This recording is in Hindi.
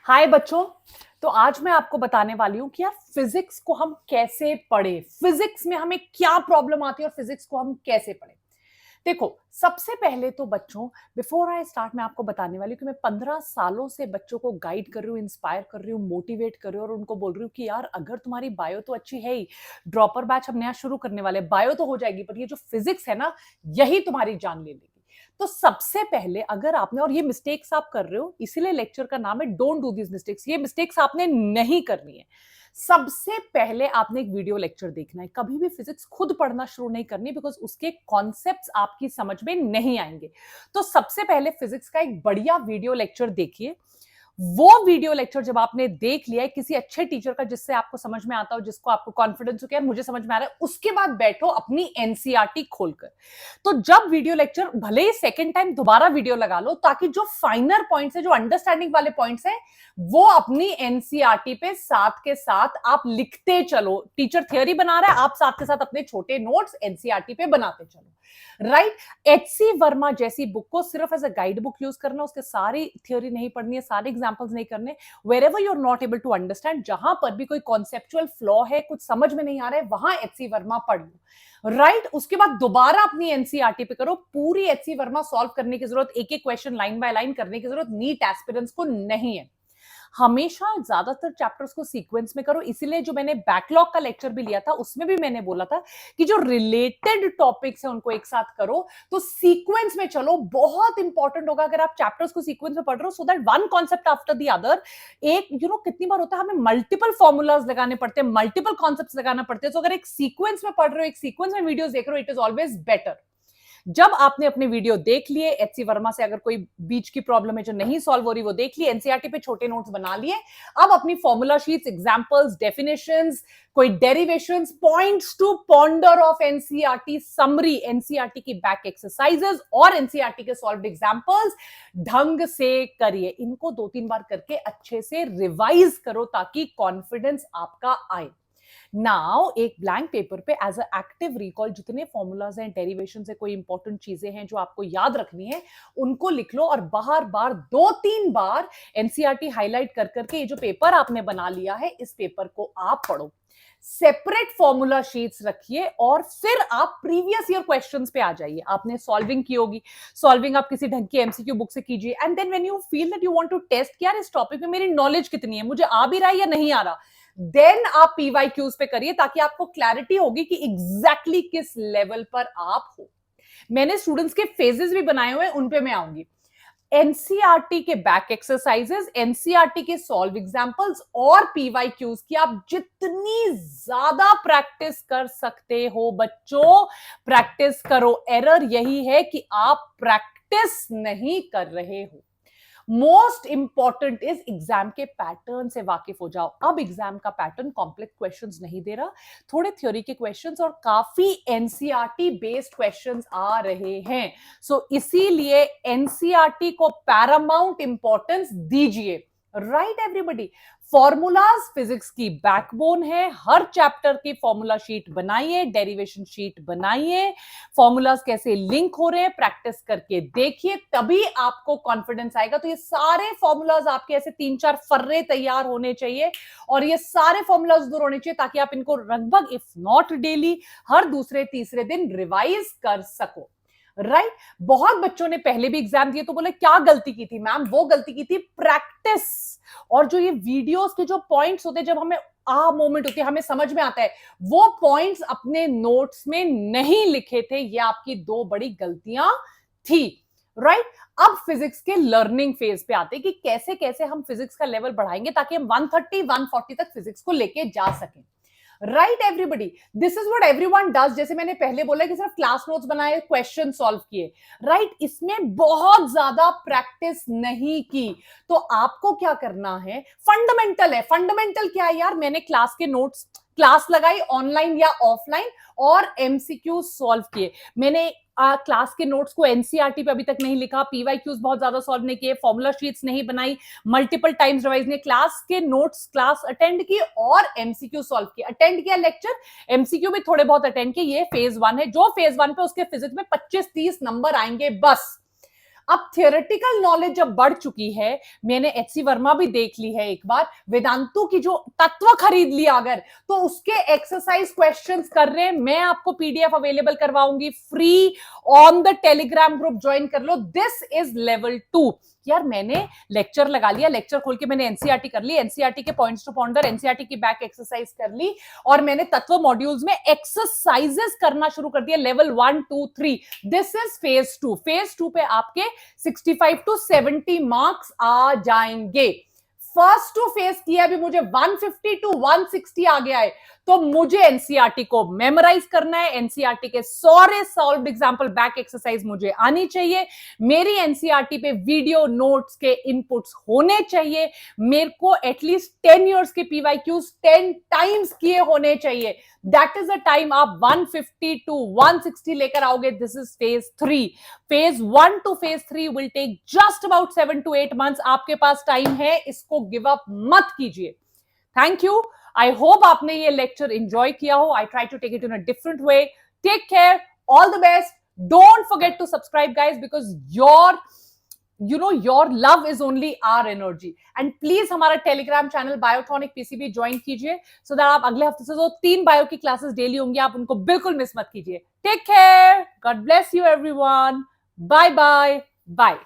हाय बच्चों। तो आज मैं आपको बताने वाली हूं कि यार फिजिक्स को हम कैसे पढ़ें, फिजिक्स में हमें क्या प्रॉब्लम आती है और फिजिक्स को हम कैसे पढ़ें। देखो, सबसे पहले तो बच्चों, बिफोर आई स्टार्ट मैं आपको बताने वाली हूँ कि मैं 15 सालों से बच्चों को गाइड कर रही हूँ, इंस्पायर कर रही हूँ, मोटिवेट कर रही हूँ और उनको बोल रही हूँ कि यार अगर तुम्हारी बायो तो अच्छी है ही, ड्रॉपर बैच हम नया शुरू करने वाले, बायो तो हो जाएगी पर ये जो फिजिक्स है ना, यही तुम्हारी जान ले लेगी। तो सबसे पहले अगर आपने, और ये मिस्टेक्स आप कर रहे हो, इसीलिए लेक्चर का नाम है डोंट डू दिस मिस्टेक्स, ये मिस्टेक्स आपने नहीं करनी है। सबसे पहले आपने एक वीडियो लेक्चर देखना है, कभी भी फिजिक्स खुद पढ़ना शुरू नहीं करनी, बिकॉज उसके कॉन्सेप्ट्स आपकी समझ में नहीं आएंगे। तो सबसे पहले फिजिक्स का एक बढ़िया वीडियो लेक्चर देखिए। वो वीडियो लेक्चर जब आपने देख लिया है किसी अच्छे टीचर का जिससे आपको समझ में आता हो, जिसको आपको कॉन्फिडेंस हो कि यार मुझे समझ में आ रहा है, उसके बाद बैठो अपनी एनसीईआरटी खोलकर। तो जब वीडियो लेक्चर, भले ही सेकंड टाइम दोबारा वीडियो लगा लो, ताकि जो फाइनर पॉइंट्स है, जो अंडरस्टैंडिंग वाले पॉइंट्स है, वो अपनी एनसीईआरटी पे साथ के साथ आप लिखते चलो। टीचर थियरी बना रहा है, आप साथ के साथ अपने छोटे नोट्स एनसीईआरटी पे बनाते चलो। राइट। एचसी वर्मा जैसी बुक को सिर्फ as a guide book use करना, उसके सारी थ्योरी नहीं पढ़नी है, सारे एग्जांपल्स नहीं करने। Wherever you are not able to understand, जहां पर भी कोई कॉन्सेप्चुअल फ्लॉ है, कुछ समझ में नहीं आ रहा है, वहां एचसी वर्मा पढ़ लो। राइट। उसके बाद दोबारा अपनी एनसीईआरटी पे करो। पूरी एचसी वर्मा सॉल्व करने की जरूरत, एक एक क्वेश्चन लाइन बाय लाइन करने की जरूरत नीट एस्पिरेंट्स को नहीं है। हमेशा ज्यादातर चैप्टर्स को सीक्वेंस में करो। इसीलिए जो मैंने बैकलॉग का लेक्चर भी लिया था, उसमें भी मैंने बोला था कि जो रिलेटेड टॉपिक्स है उनको एक साथ करो। तो सीक्वेंस में चलो, बहुत इंपॉर्टेंट होगा अगर आप चैप्टर्स को सीक्वेंस में पढ़ रहे हो, so that one concept after the other. एक कितनी बार होता है हमें मल्टीपल फॉर्मूलाज लगाने पड़ते हैं, मल्टीपल कॉन्सेप्ट्स लगाना पड़ते हैं। तो अगर एक सीक्वेंस में पढ़ रहे हो, एक सीक्वेंस में वीडियोस देख रहे हो, इट इज ऑलवेज बेटर। जब आपने अपने वीडियो देख लिए, एचसी वर्मा से अगर कोई बीच की प्रॉब्लम है जो नहीं सॉल्व हो रही, वो देख लिए, एनसीईआरटी पे छोटे नोट्स बना लिए, अब अपनी फॉर्मूला शीट्स, एग्जांपल्स, डेफिनेशंस, कोई derivations, points to ponder of NCERT, summary, NCERT की बैक एक्सरसाइजेस और एनसीईआरटी के सॉल्व्ड एग्जांपल्स ढंग से करिए। इनको 2-3 बार करके अच्छे से रिवाइज करो ताकि कॉन्फिडेंस आपका आए। नाउ एक ब्लैंक पेपर पे एज अ एक्टिव रिकॉल जितने फॉर्मूलाज हैं, डेरिवेशन से कोई इंपॉर्टेंट चीजें हैं जो आपको याद रखनी है, उनको लिख लो और बार बार 2-3 बार एनसीईआरटी हाईलाइट कर करके ये जो पेपर आपने बना लिया है, इस पेपर को आप पढ़ो। सेपरेट फॉर्मूला शीट्स रखिए और फिर आप प्रीवियस ईयर क्वेश्चंस पे आ जाइए। आपने सॉल्विंग की होगी, सॉल्विंग आप किसी ढंग की एमसीक्यू बुक से कीजिए, and then when you feel that you want to test कि यार इस टॉपिक में मेरी नॉलेज कितनी है, मुझे आ भी रहा है या नहीं आ रहा, देन आप पीवाईक्यूज पे करिए ताकि आपको क्लैरिटी होगी कि एग्जैक्टली किस लेवल पर आप हो। मैंने स्टूडेंट्स के फेजेस भी बनाए हुए हैं, उन पे मैं आऊंगी। एनसीईआरटी के बैक एक्सरसाइजेस, एनसीईआरटी के सॉल्व एग्जांपल्स और पीवाईक्यूज की आप जितनी ज्यादा प्रैक्टिस कर सकते हो बच्चों, प्रैक्टिस करो। एरर यही है कि आप प्रैक्टिस नहीं कर रहे हो। मोस्ट इंपॉर्टेंट इज एग्जाम के पैटर्न से वाकिफ हो जाओ। अब एग्जाम का पैटर्न कॉम्प्लेक्स क्वेश्चंस नहीं दे रहा, थोड़े थ्योरी के क्वेश्चंस और काफी एनसीईआरटी बेस्ड क्वेश्चंस आ रहे हैं। सो इसीलिए एनसीईआरटी को पैरामाउंट इंपॉर्टेंस दीजिए। Right everybody. फॉर्मूलाज फिजिक्स की बैकबोन है। हर चैप्टर की फॉर्मूला शीट बनाइए, डेरिवेशन शीट बनाइए, फॉर्मूलाज कैसे लिंक हो रहे हैं प्रैक्टिस करके देखिए, तभी आपको कॉन्फिडेंस आएगा। तो ये सारे फॉर्मूलाज आपके ऐसे 3-4 फर्रे तैयार होने चाहिए और ये सारे फॉर्मूलाज दूर होने चाहिए ताकि आप इनको लगभग, इफ नॉट डेली, हर दूसरे तीसरे दिन रिवाइज कर सको। राइट। बहुत बच्चों ने पहले भी एग्जाम दिए तो बोले क्या गलती की थी मैम, वो गलती की थी प्रैक्टिस। और जो ये वीडियोस के जो पॉइंट्स होते हैं, जब हमें मोमेंट होती है, हमें समझ में आता है, वो पॉइंट्स अपने नोट्स में नहीं लिखे थे, ये आपकी 2 बड़ी गलतियां थी। राइट। अब फिजिक्स के लर्निंग फेज पे आते हैं कि कैसे कैसे हम फिजिक्स का लेवल बढ़ाएंगे ताकि हम 130-140 तक फिजिक्स को लेके जा सकें। Right everybody, this is what everyone does. जैसे मैंने पहले बोला कि सिर्फ क्लास नोट्स बनाए, क्वेश्चन सॉल्व किए। राइट। इसमें बहुत ज्यादा प्रैक्टिस नहीं की। तो आपको क्या करना है, फंडामेंटल है। फंडामेंटल क्या है यार, मैंने क्लास के नोट्स, क्लास लगाई ऑनलाइन या ऑफलाइन, और एमसीक्यू सॉल्व किए। मैंने क्लास के नोट्स को एनसीईआरटी पे अभी तक नहीं लिखा, पीवाईक्यूज बहुत ज्यादा सॉल्व नहीं किए, फॉर्मूला शीट्स नहीं बनाई, मल्टीपल टाइम्स रिवाइज ने, क्लास के नोट्स, क्लास अटेंड की और एमसीक्यू सॉल्व किए। अटेंड किया लेक्चर, एमसीक्यू भी थोड़े बहुत अटेंड किए। ये फेज 1 है। जो फेज 1 पे उसके फिजिक्स में 25-30 नंबर आएंगे बस। अब थियोरेटिकल नॉलेज जब बढ़ चुकी है, मैंने एचसी वर्मा भी देख ली है एक बार, वेदांतु की जो तत्व खरीद लिया अगर, तो उसके एक्सरसाइज क्वेश्चंस कर रहे हैं, मैं आपको पीडीएफ अवेलेबल करवाऊंगी free on the Telegram group, join कर लो। This is level 2। यार मैंने लेक्चर लगा लिया, लेक्चर खोल के मैंने एनसीईआरटी कर ली, एनसीईआरटी के पॉइंट्स टू पॉन्डर, एनसीईआरटी की बैक एक्सरसाइज कर ली, और मैंने तत्व मॉड्यूल्स में एक्सरसाइजेस करना शुरू कर दिया level 1 2 3। This is phase 2। Phase 2 पे आपके 65 टू 70 मार्क्स आ जाएंगे। फर्स्ट टू फेस किया भी मुझे 150 टू 160 आ गया है, तो मुझे एनसीईआरटी को मेमोराइज करना है, एनसीईआरटी के सारे सॉल्व्ड एग्जांपल बैक एक्सरसाइज मुझे आनी चाहिए, मेरी एनसीईआरटी पे वीडियो नोट्स के इनपुट्स होने चाहिए, मेरे को एटलीस्ट 10 इयर्स के पीवाईक्यूज 10 टाइम्स किए होने चाहिए। दैट इज द टाइम आप 150 टू 160 लेकर आओगे। This is phase 3। Phase 1 to phase 3 will take just about 7 to 8 months. आपके पास टाइम है, इसको गिव अप मत कीजिए। Thank you. आई होप आपने ये लेक्चर एंजॉय किया हो। I try to take it in a different way. Take care, all the best. Don't forget to subscribe guys, because your love is only our energy. And please हमारा Telegram channel Biotonic PCB join कीजिए, सो दैट आप अगले हफ्ते से जो 3 बायो की क्लासेस डेली होंगी, आप उनको बिल्कुल मिस मत कीजिए। Take care, God bless you everyone, bye bye bye.